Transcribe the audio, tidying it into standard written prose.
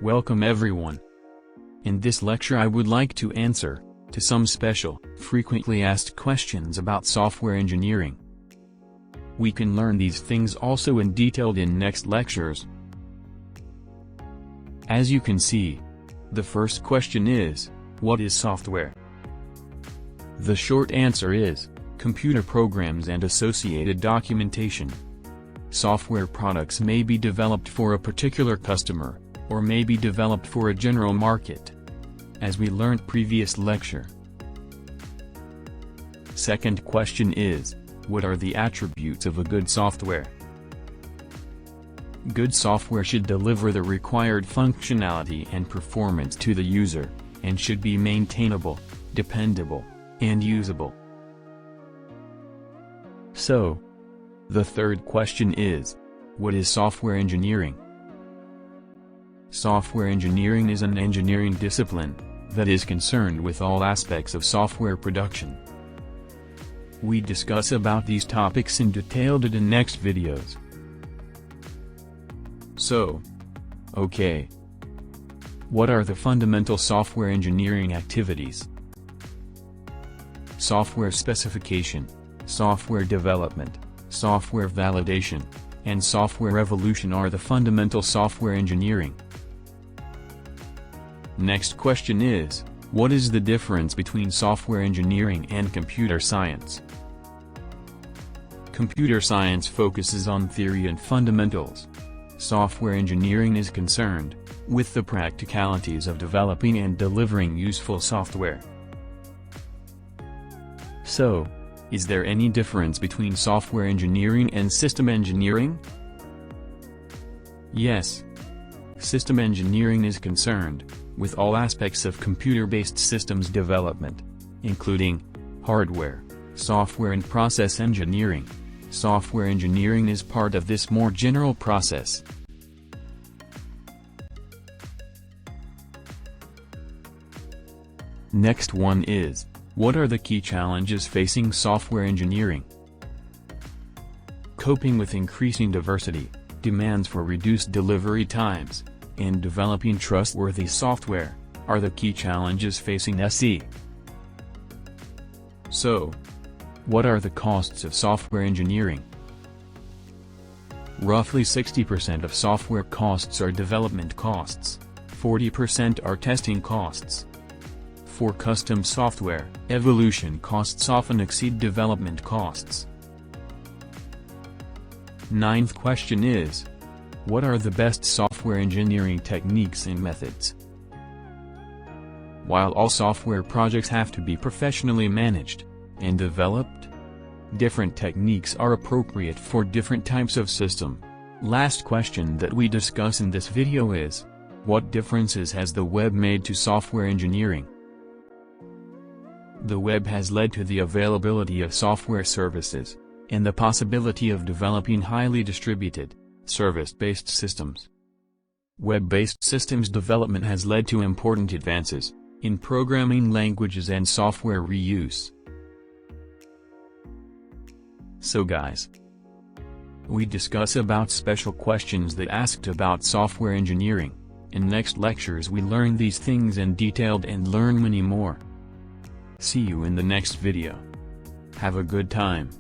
Welcome everyone. In this lecture I would like to answer to some special, frequently asked questions about software engineering. We can learn these things also in detail in next lectures. As you can see, the first question is, what is software? The short answer is, computer programs and associated documentation. Software products may be developed for a particular customer, or may be developed for a general market, as we learned previous lecture. Second question is, what are the attributes of a good software? Good software should deliver the required functionality and performance to the user, and should be maintainable, dependable, and usable. So, the third question is, what is software engineering? Software engineering is an engineering discipline that is concerned with all aspects of software production. We discuss about these topics in detail in the next videos. So, okay. What are the fundamental software engineering activities? Software specification, software development, software validation, and software evolution are the fundamental software engineering. Next question is, what is the difference between software engineering and computer science? Computer science focuses on theory and fundamentals. Software engineering is concerned with the practicalities of developing and delivering useful software. So, is there any difference between software engineering and system engineering? Yes. System engineering is concerned with all aspects of computer-based systems development, including hardware, software and process engineering. Software engineering is part of this more general process. Next one is, what are the key challenges facing software engineering? Coping with increasing diversity, demands for reduced delivery times, and developing trustworthy software are the key challenges facing SE. So, what are the costs of software engineering? Roughly 60% of software costs are development costs, 40% are testing costs. For custom software, evolution costs often exceed development costs. Ninth question is, what are the best software engineering techniques and methods? While all software projects have to be professionally managed and developed, different techniques are appropriate for different types of system. Last question that we discuss in this video is, what differences has the web made to software engineering? The web has led to the availability of software services, and the possibility of developing highly distributed, service-based systems. Web-based systems development has led to important advances in programming languages and software reuse. So guys, we discuss about special questions that asked about software engineering. In next lectures we learn these things in detail and learn many more. See you in the next video. Have a good time.